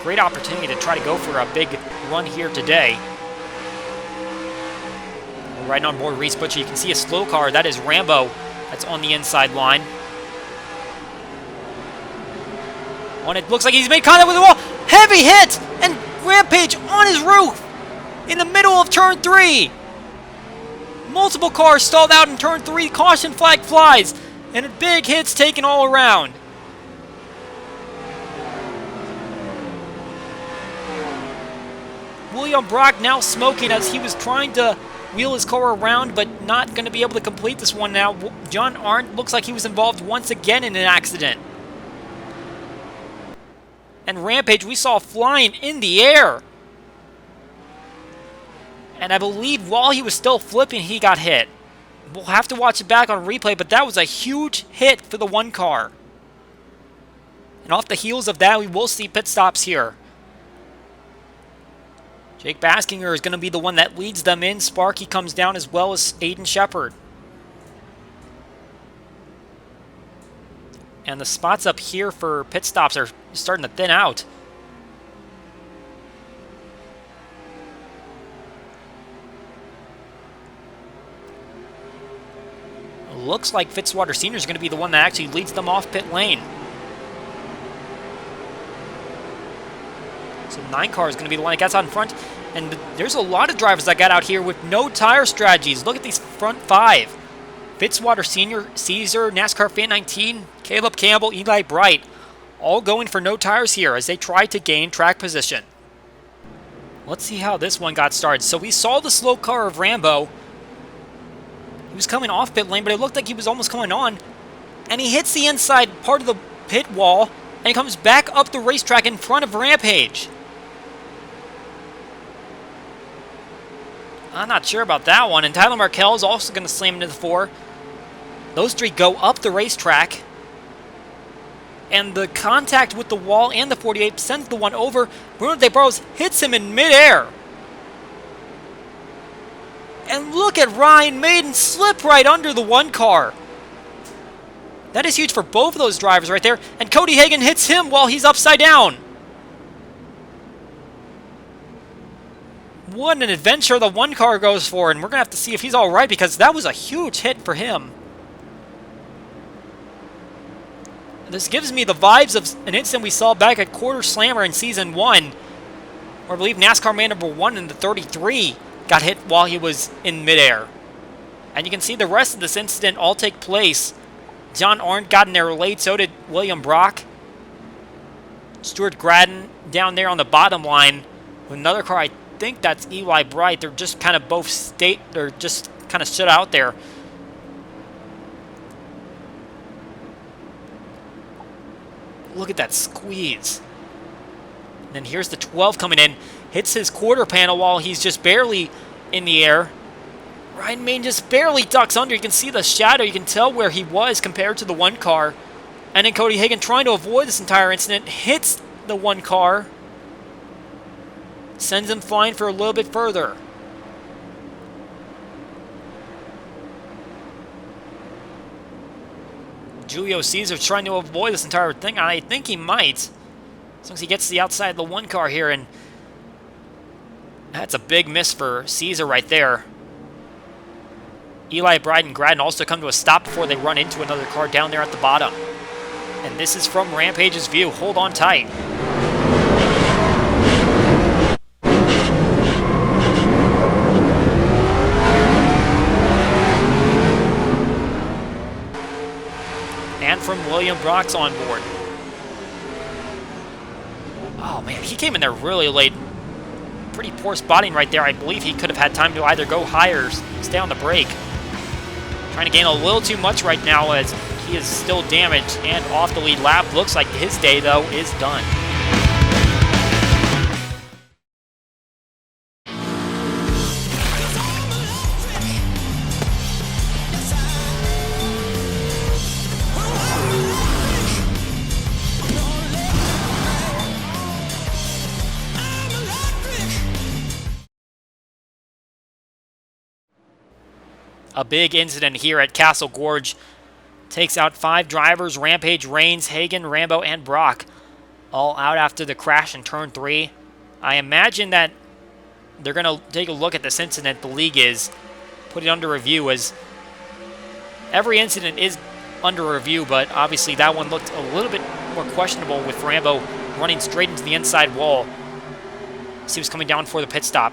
Great opportunity to try to go for a big run here today. We're riding on board Reese Butcher. You can see a slow car. That is Rambo. That's on the inside line. And it looks like he's made contact with the wall. Heavy hit! And Rampage on his roof in the middle of turn 3. Multiple cars stalled out in turn 3. Caution flag flies. And big hits taken all around. William Brock now smoking as he was trying to wheel his car around, but not going to be able to complete this one now. John Arndt looks like he was involved once again in an accident. And Rampage we saw flying in the air. And I believe while he was still flipping, he got hit. We'll have to watch it back on replay, but that was a huge hit for the 1 car. And off the heels of that, we will see pit stops here. Jake Baskinger is going to be the one that leads them in. Sparky comes down as well as Aiden Shepard. And the spots up here for pit stops are starting to thin out. Looks like Fitzwater Sr. is going to be the one that actually leads them off pit lane. So 9 car is going to be the one that gets out in front. And there's a lot of drivers that got out here with no tire strategies. Look at these front 5. Fitzwater Sr., Caesar, NASCAR Fan 19, Caleb Campbell, Eli Bright, all going for no tires here as they try to gain track position. Let's see how this one got started. So we saw the slow car of Rambo. He was coming off pit lane, but it looked like he was almost coming on. And he hits the inside part of the pit wall, and he comes back up the racetrack in front of Rampage. I'm not sure about that one. And Tyler Markell is also going to slam into the 4. Those 3 go up the racetrack. And the contact with the wall and the 48 sends the one over. Bruno De Barros hits him in midair. And look at Ryan Maiden slip right under the 1 car. That is huge for both of those drivers right there. And Cody Hagan hits him while he's upside down. What an adventure the 1 car goes for, and we're going to have to see if he's all right because that was a huge hit for him. This gives me the vibes of an incident we saw back at Quarter Slammer in Season 1, where I believe NASCAR man number 1 in the 33 got hit while he was in midair. And you can see the rest of this incident all take place. John Arndt got in there late, so did William Brock. Stuart Gradden down there on the bottom line with another car. I think that's Eli Bright. They're just kind of both they're just kind of stood out there. Look at that squeeze. And then here's the 12 coming in. Hits his quarter panel while he's just barely in the air. Ryan Maiden just barely ducks under. You can see the shadow. You can tell where he was compared to the one car. And then Cody Hagan, trying to avoid this entire incident, hits the one car. Sends him flying for a little bit further. Julio Caesar trying to avoid this entire thing. I think he might. As long as he gets to the outside of the one car here. And that's a big miss for Caesar right there. Eli Bride and Gradden also come to a stop before they run into another car down there at the bottom. And this is from Rampage's view. Hold on tight. And from William Brock's on board. Oh man, he came in there really late. Pretty poor spotting right there. I believe he could have had time to either go higher or stay on the brake. Trying to gain a little too much right now as he is still damaged and off the lead lap. Looks like his day, though, is done. A big incident here at Castle Gorge. Takes out 5 drivers: Rampage, Reigns, Hagan, Rambo, and Brock. All out after the crash in Turn 3. I imagine that they're going to take a look at this incident. The league is. Put it under review, as every incident is under review, but obviously that one looked a little bit more questionable with Rambo running straight into the inside wall. He was coming down for the pit stop.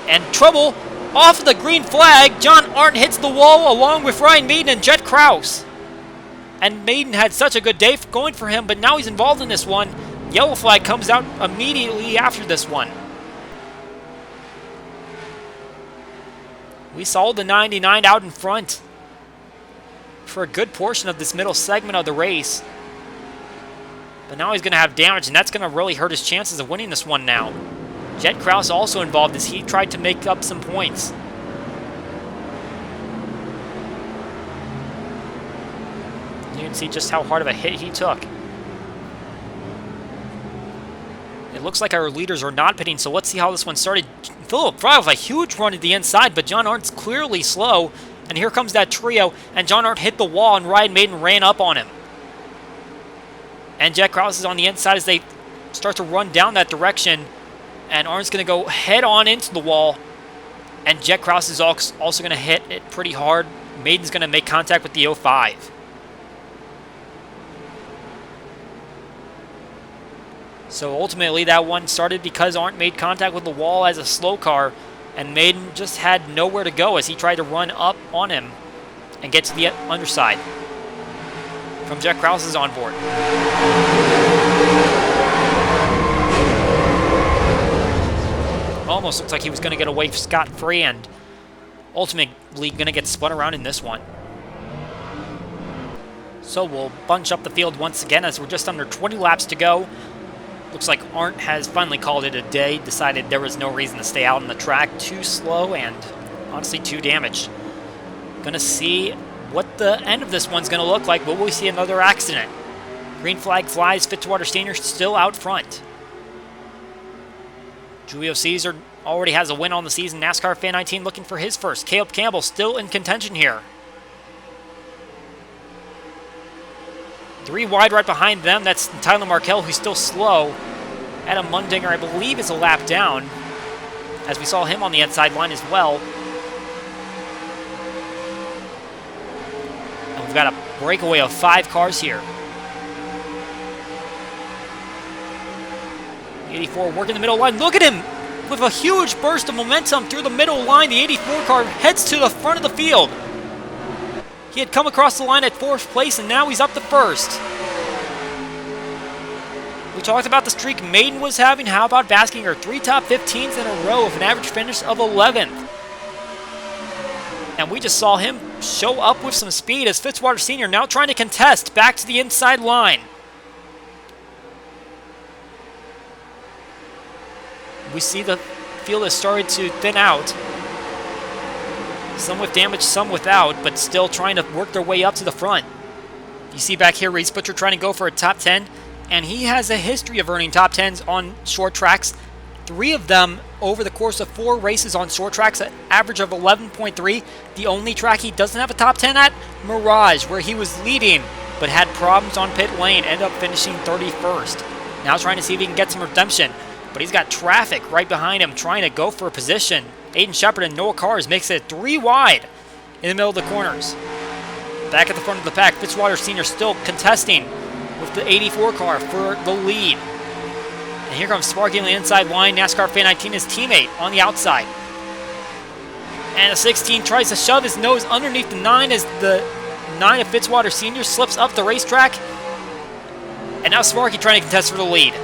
And trouble! Off of the green flag, John Arndt hits the wall along with Ryan Maiden and Jet Krause. And Maiden had such a good day going for him, but now he's involved in this one. Yellow flag comes out immediately after this one. We saw the 99 out in front for a good portion of this middle segment of the race. But now he's going to have damage, and that's going to really hurt his chances of winning this one now. Jet Krause also involved as he tried to make up some points. You can see just how hard of a hit he took. It looks like our leaders are not pitting, so let's see how this one started. Philip Fry with a huge run at the inside, but John Arndt's clearly slow. And here comes that trio, and John Arndt hit the wall, and Ryan Maiden ran up on him. And Jet Krause is on the inside as they start to run down that direction. And Arndt's going to go head on into the wall. And Jet Krause is also going to hit it pretty hard. Maiden's going to make contact with the 05. So ultimately that one started because Arndt made contact with the wall as a slow car. And Maiden just had nowhere to go as he tried to run up on him and get to the underside. From Jet Krause is on board. Almost looks like he was going to get away scot-free and ultimately going to get spun around in this one. So we'll bunch up the field once again as we're just under 20 laps to go. Looks like Arndt has finally called it a day, decided there was no reason to stay out on the track. Too slow and honestly too damaged. Going to see what the end of this one's going to look like. Will we see another accident? Green flag flies, Fitzwater Senior still out front. Julio Caesar already has a win on the season. NASCAR Fan 19 looking for his first. Caleb Campbell still in contention here. 3 wide right behind them. That's Tyler Markell, who's still slow. Adam Mundinger, I believe, is a lap down, as we saw him on the inside line as well. And we've got a breakaway of 5 cars here. 84 working the middle line. Look at him! With a huge burst of momentum through the middle line, the 84 car heads to the front of the field. He had come across the line at 4th place, and now he's up to 1st. We talked about the streak Maiden was having. How about Baskinger? 3 top 15s in a row with an average finish of 11th. And we just saw him show up with some speed as Fitzwater Sr. now trying to contest back to the inside line. We see the field has started to thin out. Some with damage, some without, but still trying to work their way up to the front. You see back here, Reese Butcher trying to go for a top 10, and he has a history of earning top 10s on short tracks. 3 of them over the course of 4 races on short tracks, an average of 11.3. The only track he doesn't have a top 10 at, Mirage, where he was leading, but had problems on pit lane, ended up finishing 31st. Now trying to see if he can get some redemption. But he's got traffic right behind him trying to go for a position. Aiden Shepard and Noah Cars makes it 3 wide in the middle of the corners. Back at the front of the pack, Fitzwater Sr. still contesting with the 84 car for the lead. And here comes Sparky on the inside line. NASCAR Fan 19, his teammate, on the outside. And the 16 tries to shove his nose underneath the 9 as the 9 of Fitzwater Sr. slips up the racetrack. And now Sparky trying to contest for the lead.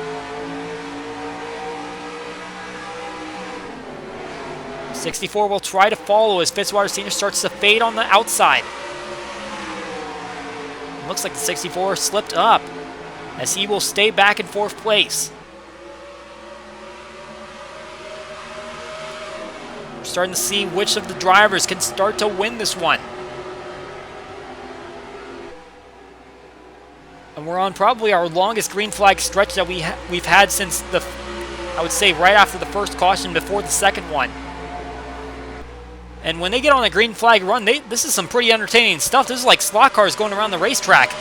64 will try to follow as Fitzwater Sr. starts to fade on the outside. Looks like the 64 slipped up as he will stay back in 4th place. We're starting to see which of the drivers can start to win this one. And we're on probably our longest green flag stretch that we've had since I would say right after the first caution before the second one. And when they get on a green flag run, this is some pretty entertaining stuff. This is like slot cars going around the racetrack.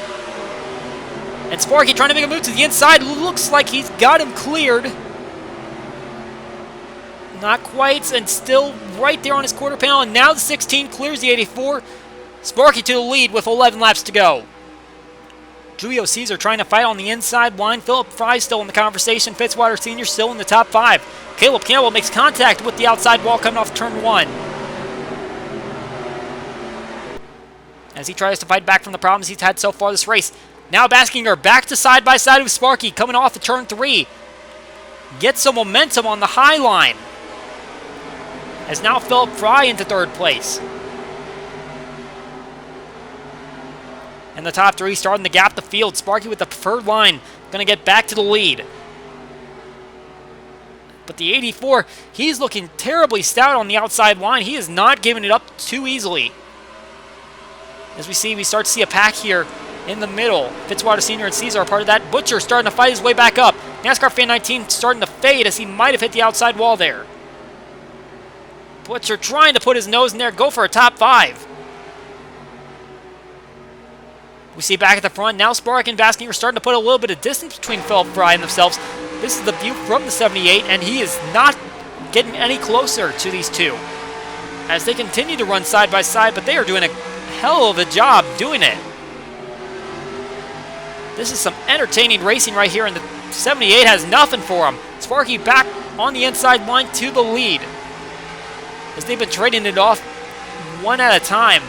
And Sparky trying to make a move to the inside. Looks like he's got him cleared. Not quite, and still right there on his quarter panel. And now the 16 clears the 84. Sparky to the lead with 11 laps to go. Julio Caesar trying to fight on the inside line. Philip Fry still in the conversation. Fitzwater Sr. still in the top 5. Caleb Campbell makes contact with the outside wall coming off turn 1. As he tries to fight back from the problems he's had so far this race. Now Baskinger back to side-by-side with Sparky coming off the turn 3. Gets some momentum on the high line. As now Philip Fry into 3rd place. And the top 3 starting to gap the field. Sparky with the preferred line. Going to get back to the lead. But the 84, he's looking terribly stout on the outside line. He is not giving it up too easily. As we start to see a pack here in the middle. Fitzwater Sr. and Caesar are part of that. Butcher starting to fight his way back up. NASCAR Fan 19 starting to fade as he might have hit the outside wall there. Butcher trying to put his nose in there, go for a top 5. We see back at the front, now Spark and Baskinger are starting to put a little bit of distance between Philip Fry and themselves. This is the view from the 78, and he is not getting any closer to these two. As they continue to run side by side, but they are doing a hell of a job doing it. This is some entertaining racing right here, and the 78 has nothing for him. Sparky back on the inside line to the lead, as they've been trading it off one at a time.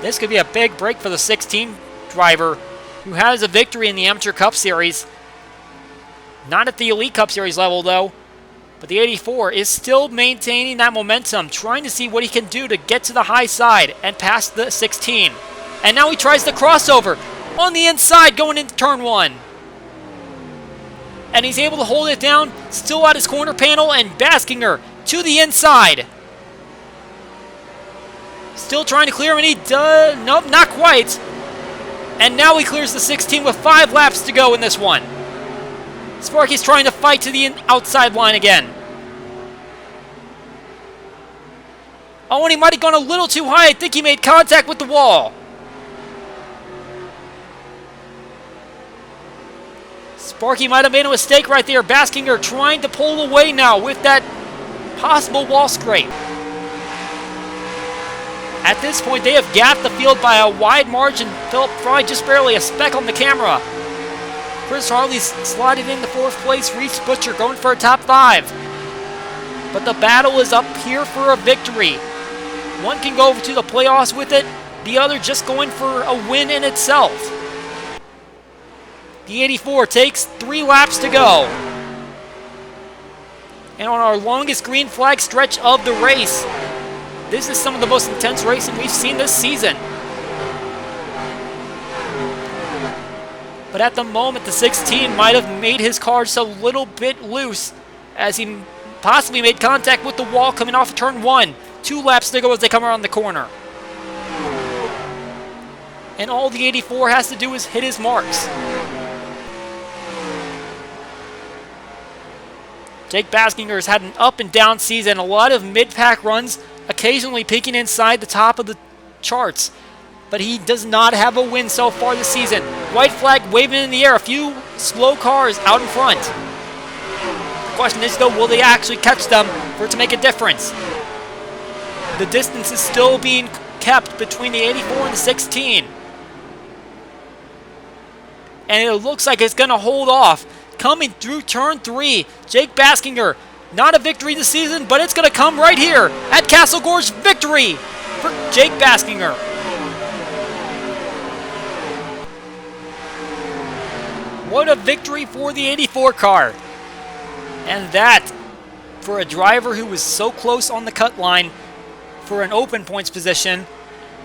This could be a big break for the 16 driver who has a victory in the Amateur Cup Series. Not at the Elite Cup Series level, though. But the 84 is still maintaining that momentum, trying to see what he can do to get to the high side and past the 16. And now he tries the crossover on the inside going into turn 1. And he's able to hold it down, still at his corner panel, and Baskinger to the inside. Still trying to clear him, and he does. Nope, not quite. And now he clears the 16 with 5 laps to go in this one. Sparky's trying to fight to the outside line again. Oh, and he might have gone a little too high. I think he made contact with the wall. Sparky might have made a mistake right there. Baskinger trying to pull away now with that possible wall scrape. At this point, they have gapped the field by a wide margin. Philip Fry just barely a speck on the camera. Chris Harley's sliding into 4th place. Reese Butcher going for a top 5. But the battle is up here for a victory. One can go to the playoffs with it, the other just going for a win in itself. The 84 takes 3 laps to go. And on our longest green flag stretch of the race, this is some of the most intense racing we've seen this season. But at the moment, the 16 might have made his car just a little bit loose as he possibly made contact with the wall coming off of turn 1. 2 laps to go as they come around the corner. And all the 84 has to do is hit his marks. Jake Baskinger has had an up and down season, a lot of mid-pack runs, occasionally peaking inside the top of the charts. But he does not have a win so far this season. White flag waving in the air, a few slow cars out in front. The question is though, will they actually catch them for it to make a difference? The distance is still being kept between the 84 and the 16. And it looks like it's going to hold off. Coming through turn 3, Jake Baskinger. Not a victory this season, but it's going to come right here at Castle Gorge. Victory for Jake Baskinger. What a victory for the 84 car. And that, for a driver who was so close on the cut line for an open points position,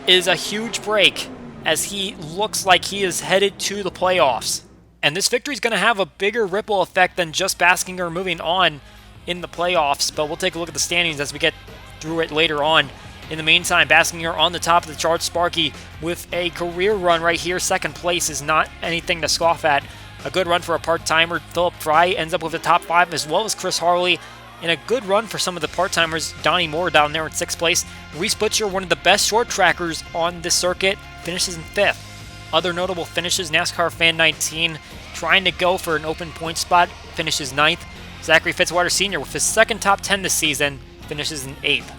is a huge break as he looks like he is headed to the playoffs. And this victory is going to have a bigger ripple effect than just Baskinger moving on in the playoffs, but we'll take a look at the standings as we get through it later on. In the meantime, Baskinger on the top of the charts. Sparky with a career run right here. 2nd place is not anything to scoff at. A good run for a part-timer. Philip Fry ends up with the top 5, as well as Chris Harley. And a good run for some of the part-timers. Donnie Moore down there in 6th place. Reese Butcher, one of the best short trackers on this circuit, finishes in 5th. Other notable finishes, NASCAR Fan 19 trying to go for an open point spot, finishes 9th. Zachary Fitzwater Sr. with his 2nd top 10 this season, finishes in 8th.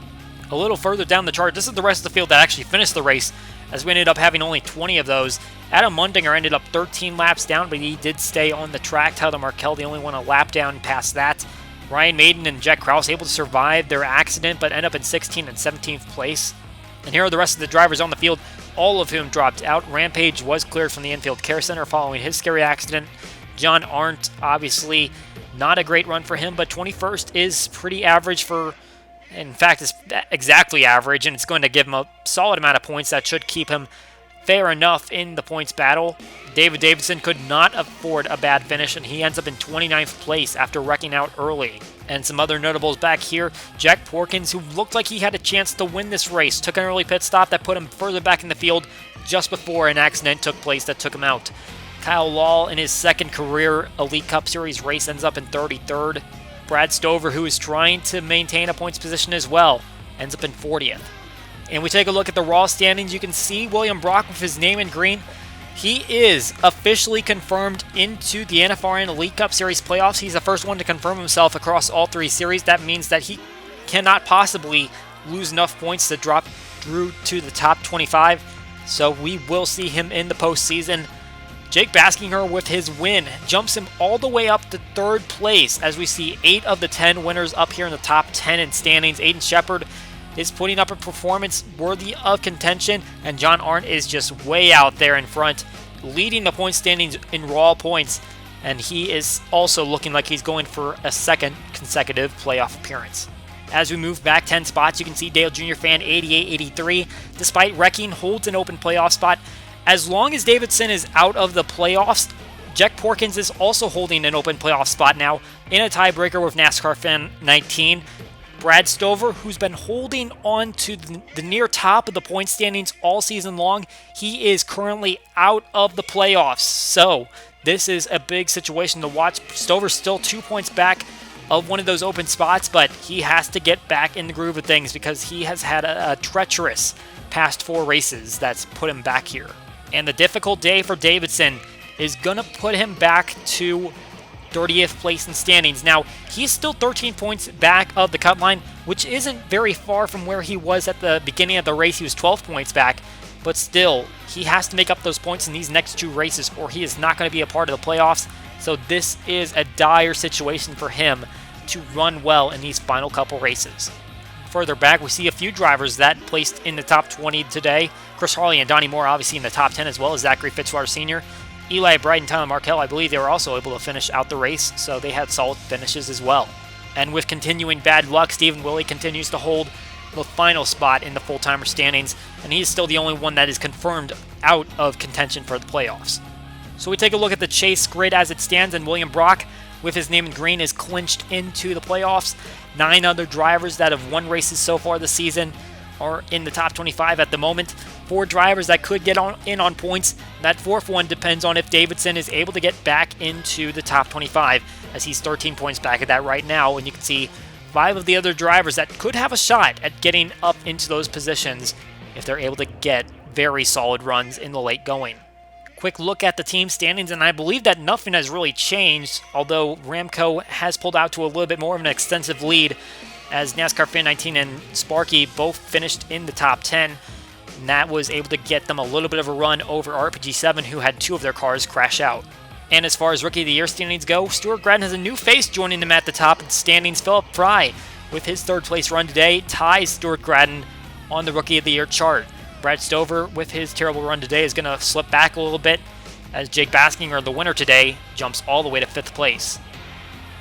A little further down the chart, this is the rest of the field that actually finished the race, as we ended up having only 20 of those. Adam Mundinger ended up 13 laps down, but he did stay on the track. Tyler Markell, the only one a lap down past that. Ryan Maiden and Jack Krause able to survive their accident, but end up in 16th and 17th place. And here are the rest of the drivers on the field, all of whom dropped out. Rampage was cleared from the infield care center following his scary accident. John Arndt, obviously not a great run for him, but 21st is pretty average for, in fact, it's exactly average, and it's going to give him a solid amount of points that should keep him fair enough in the points battle. David Davidson could not afford a bad finish, and he ends up in 29th place after wrecking out early. And some other notables back here, Jack Porkins, who looked like he had a chance to win this race, took an early pit stop that put him further back in the field just before an accident took place that took him out. Kyle Lahl, in his 2nd career Elite Cup Series race, ends up in 33rd. Brad Stover, who is trying to maintain a points position as well, ends up in 40th. And we take a look at the raw standings. You can see William Brock with his name in green. He is officially confirmed into the NFRN Elite Cup Series playoffs. He's the first one to confirm himself across all 3 series. That means that he cannot possibly lose enough points to drop through to the top 25. So we will see him in the postseason. Jake Baskinger with his win jumps him all the way up to 3rd place as we see 8 of the 10 winners up here in the top 10 in standings. Aiden Shepard is putting up a performance worthy of contention, and John Arndt is just way out there in front, leading the point standings in raw points, and he is also looking like he's going for a 2nd consecutive playoff appearance. As we move back 10 spots, you can see Dale Jr. Fan 8883, despite wrecking, holds an open playoff spot. As long as Davidson is out of the playoffs, Jack Porkins is also holding an open playoff spot now in a tiebreaker with NASCAR Fan 19. Brad Stover, who's been holding on to the near top of the point standings all season long, he is currently out of the playoffs. So this is a big situation to watch. Stover's still 2 points back of one of those open spots, but he has to get back in the groove of things because he has had a treacherous past 4 races that's put him back here. And the difficult day for Davidson is going to put him back to 30th place in standings. Now, he's still 13 points back of the cut line, which isn't very far from where he was at the beginning of the race. He was 12 points back, but still, he has to make up those points in these next 2 races, or he is not going to be a part of the playoffs. So this is a dire situation for him to run well in these final couple races. Further back, we see a few drivers that placed in the top 20 today. Chris Harley and Donnie Moore obviously in the top 10, as well as Zachary Fitzwater Sr. Eli Bright and Tyler Markell, I believe they were also able to finish out the race, so they had solid finishes as well. And with continuing bad luck, Stephen Willey continues to hold the final spot in the full-timer standings, and he's still the only one that is confirmed out of contention for the playoffs. So we take a look at the chase grid as it stands, and William Brock, with his name in green, is clinched into the playoffs. 9 other drivers that have won races so far this season are in the top 25 at the moment. 4 drivers that could get in on points. That 4th one depends on if Davidson is able to get back into the top 25, as he's 13 points back at that right now. And you can see 5 of the other drivers that could have a shot at getting up into those positions if they're able to get very solid runs in the late going. Quick look at the team standings, and I believe that nothing has really changed, although Ramco has pulled out to a little bit more of an extensive lead, as NASCAR Fan 19 and Sparky both finished in the top 10, and that was able to get them a little bit of a run over RPG7, who had 2 of their cars crash out. And as far as Rookie of the Year standings go, Stuart Gratton has a new face joining them at the top in standings. Philip Fry, with his 3rd place run today, ties Stuart Gratton on the Rookie of the Year chart. Brad Stover, with his terrible run today, is going to slip back a little bit, as Jake Baskinger, the winner today, jumps all the way to 5th place.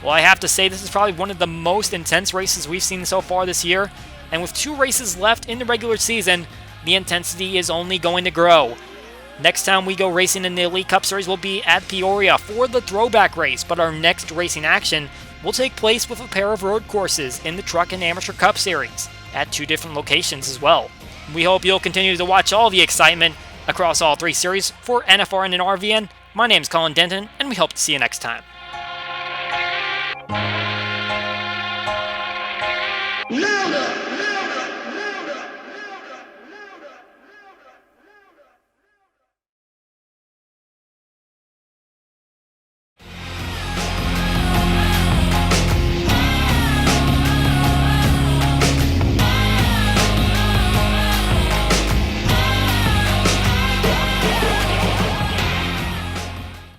Well, I have to say this is probably one of the most intense races we've seen so far this year, and with 2 races left in the regular season, the intensity is only going to grow. Next time we go racing in the Elite Cup Series will be at Peoria for the throwback race, but our next racing action will take place with a pair of road courses in the Truck and Amateur Cup Series at 2 different locations as well. We hope you'll continue to watch all the excitement across all 3 series. For NFRN and RVN, my name is Colin Denton, and we hope to see you next time.